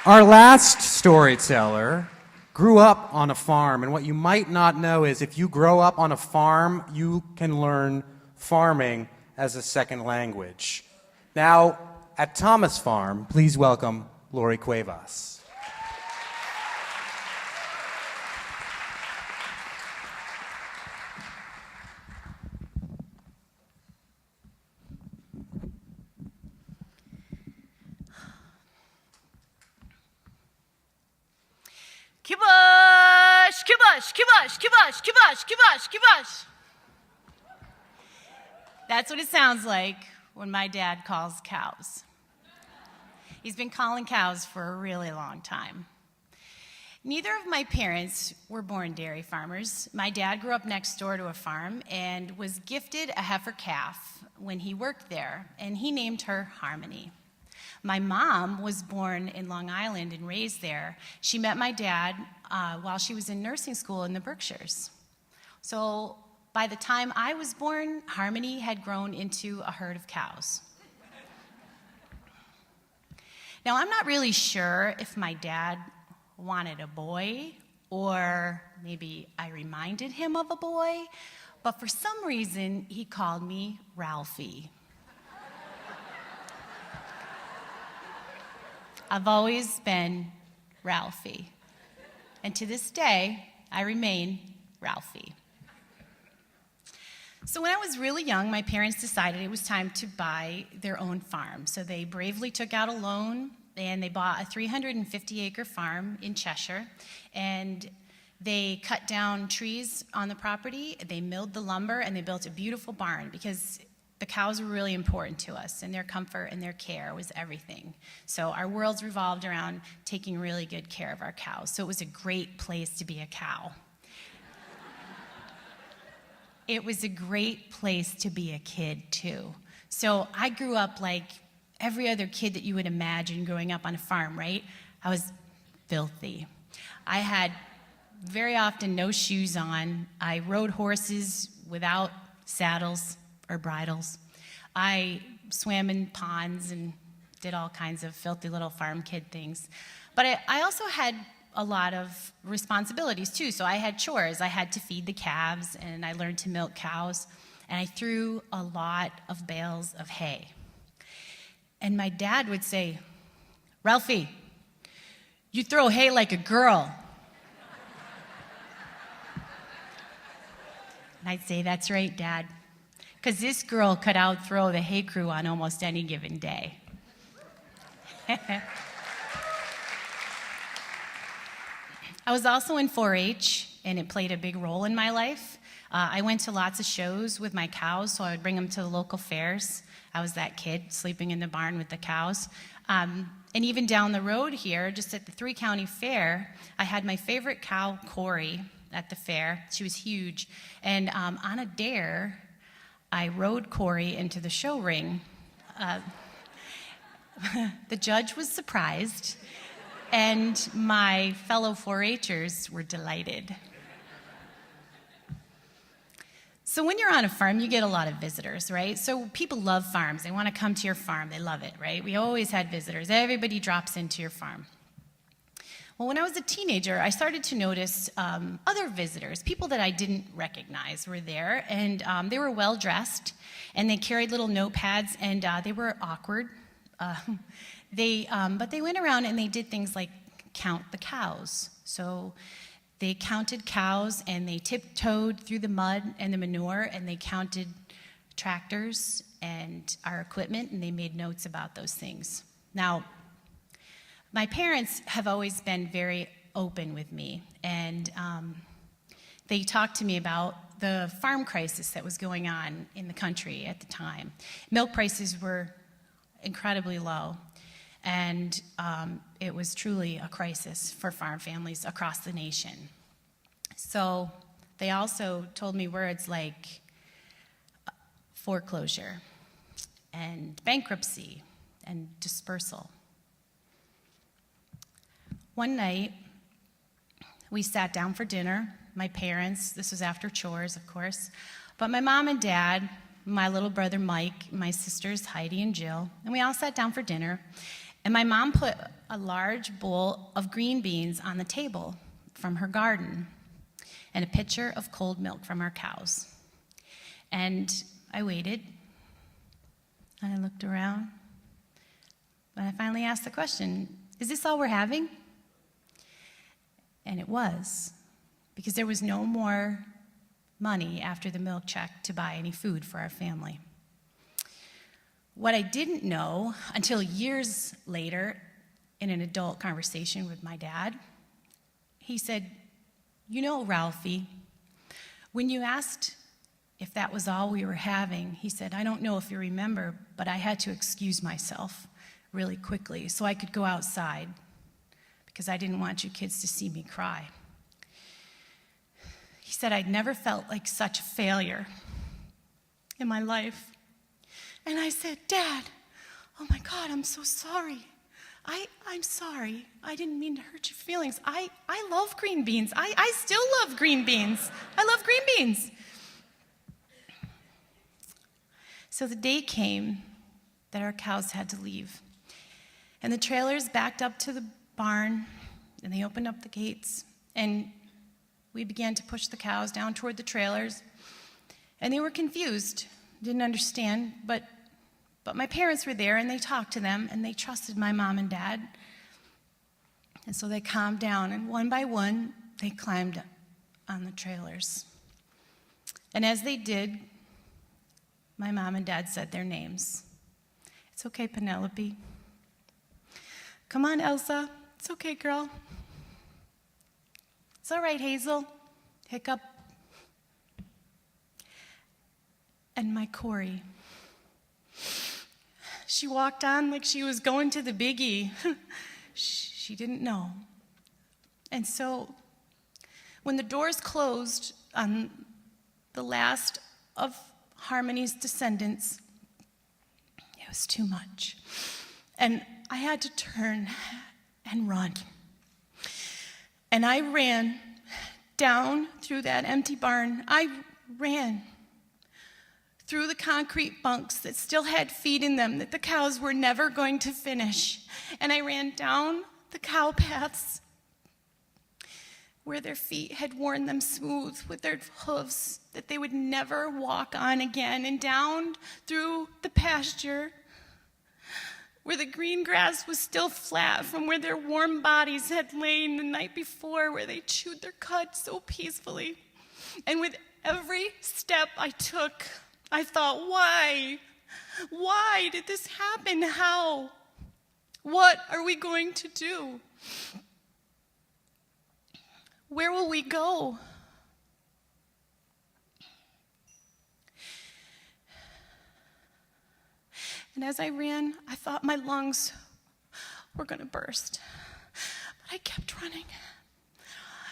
Our last storyteller grew up on a farm, and what you might not know is if you grow up on a farm, you can learn farming as a second language. Now, at Thomas Farm, please welcome Laurie Cuevas. Kibosh, kibosh, kibosh, kibosh, kibosh, kibosh, kibosh. That's what it sounds like when my dad calls cows. He's been calling cows for a really long time. Neither of my parents were born dairy farmers. My dad grew up next door to a farm and was gifted a heifer calf when he worked there, and he named her Harmony. My mom was born in Long Island and raised there. She met my dad while she was in nursing school in the Berkshires. So by the time I was born, Harmony had grown into a herd of cows. Now, I'm not really sure if my dad wanted a boy or maybe I reminded him of a boy, but for some reason, he called me Ralphie. I've always been Ralphie. And to this day, I remain Ralphie. So when I was really young, my parents decided it was time to buy their own farm. So they bravely took out a loan, and they bought a 350-acre farm in Cheshire. And they cut down trees on the property, they milled the lumber, and they built a beautiful barn because the cows were really important to us, and their comfort and their care was everything. So our worlds revolved around taking really good care of our cows. So it was a great place to be a cow. It was a great place to be a kid, too. So I grew up like every other kid that you would imagine growing up on a farm, right? I was filthy. I had very often no shoes on. I rode horses without saddles or bridles. I swam in ponds and did all kinds of filthy little farm kid things. But I also had a lot of responsibilities too. So I had chores. I had to feed the calves, and I learned to milk cows, and I threw a lot of bales of hay. And my dad would say, "Ralphie, you throw hay like a girl." And I'd say, "That's right, Dad. Because this girl could outthrow the hay crew on almost any given day." I was also in 4-H, and it played a big role in my life. I went to lots of shows with my cows, so I would bring them to the local fairs. I was that kid sleeping in the barn with the cows. And even down the road here, just at the 3-county fair, I had my favorite cow, Corey, at the fair. She was huge. And on a dare, I rode Corey into the show ring. The judge was surprised, and my fellow 4-H'ers were delighted. So when you're on a farm, you get a lot of visitors, right? So people love farms. They want to come to your farm. They love it, right? We always had visitors. Everybody drops into your farm. Well, when I was a teenager, I started to notice other visitors, people that I didn't recognize were there, and they were well-dressed, and they carried little notepads, and they were awkward. But they went around and they did things like count the cows. So they counted cows, and they tiptoed through the mud and the manure, and they counted tractors and our equipment, and they made notes about those things. Now, my parents have always been very open with me, and they talked to me about the farm crisis that was going on in the country at the time. Milk prices were incredibly low, and it was truly a crisis for farm families across the nation. So they also told me words like foreclosure and bankruptcy and dispersal. One night, we sat down for dinner. My parents, this was after chores, of course, but my mom and dad, my little brother Mike, my sisters Heidi and Jill, and we all sat down for dinner. And my mom put a large bowl of green beans on the table from her garden and a pitcher of cold milk from our cows. And I waited, and I looked around, and I finally asked the question, is this all we're having? And it was, because there was no more money after the milk check to buy any food for our family. What I didn't know until years later in an adult conversation with my dad, he said, you know, Ralphie, when you asked if that was all we were having, he said, I don't know if you remember, but I had to excuse myself really quickly so I could go outside because I didn't want you kids to see me cry. He said, I'd never felt like such a failure in my life. And I said, Dad, oh my God, I'm so sorry. I'm sorry. I didn't mean to hurt your feelings. I love green beans. I still love green beans. I love green beans. So the day came that our cows had to leave. And the trailers backed up to the barn, and they opened up the gates, and we began to push the cows down toward the trailers. And they were confused, didn't understand, but my parents were there, and they talked to them, and they trusted my mom and dad. And so they calmed down, and one by one, they climbed on the trailers. And as they did, my mom and dad said their names. It's okay, Penelope. Come on, Elsa. It's okay, girl. It's all right, Hazel. Hiccup. And my Corey. She walked on like she was going to the biggie. She didn't know. And so when the doors closed on the last of Harmony's descendants, it was too much. And I had to turn and run. And I ran down through that empty barn. I ran through the concrete bunks that still had feed in them that the cows were never going to finish. And I ran down the cow paths where their feet had worn them smooth with their hooves that they would never walk on again, and down through the pasture where the green grass was still flat from where their warm bodies had lain the night before, where they chewed their cud so peacefully. And with every step I took, I thought, why? Why did this happen? How? What are we going to do? Where will we go? And as I ran, I thought my lungs were going to burst. But I kept running.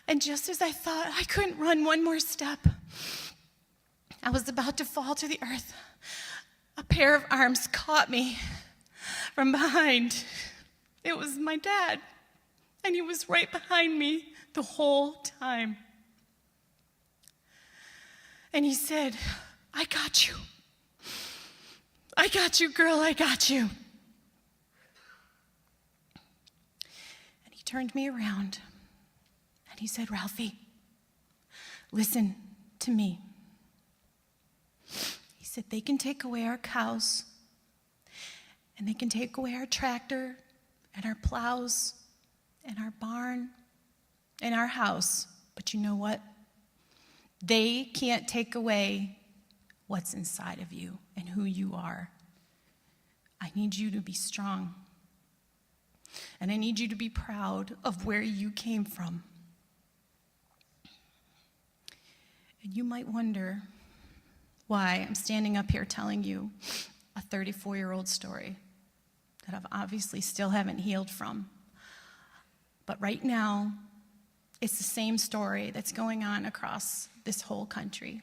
And just as I thought I couldn't run one more step, I was about to fall to the earth. A pair of arms caught me from behind. It was my dad, and he was right behind me the whole time. And he said, I got you. I got you, girl, I got you. And he turned me around, and he said, Ralphie, listen to me. He said, they can take away our cows, and they can take away our tractor, and our plows, and our barn, and our house. But you know what? They can't take away what's inside of you and who you are. I need you to be strong. And I need you to be proud of where you came from. And you might wonder why I'm standing up here telling you a 34-year-old story that I've obviously still haven't healed from. But right now, it's the same story that's going on across this whole country.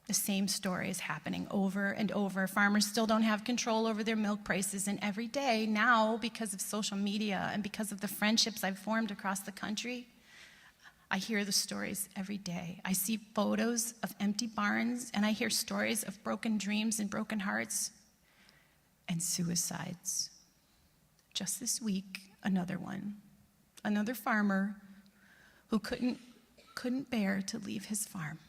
The same story is happening over and over. Farmers still don't have control over their milk prices, and every day now, because of social media and because of the friendships I've formed across the country, I hear the stories every day. I see photos of empty barns, and I hear stories of broken dreams and broken hearts and suicides. just this week, another one. Another farmer who couldn't bear to leave his farm.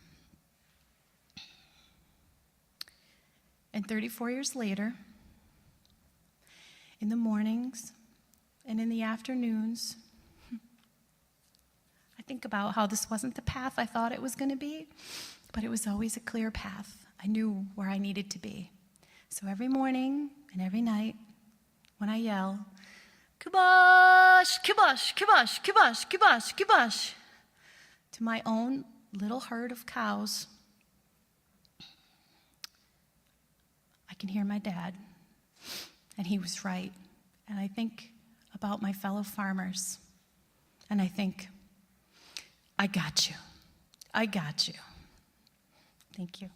And 34 years later, in the mornings and in the afternoons, I think about how this wasn't the path I thought it was going to be, but it was always a clear path. I knew where I needed to be. So every morning and every night, when I yell, kibosh, kibosh, kibosh, kibosh, kibosh, kibosh, to my own little herd of cows, I can hear my dad, and he was right. And I think about my fellow farmers, and I think, I got you. I got you. Thank you.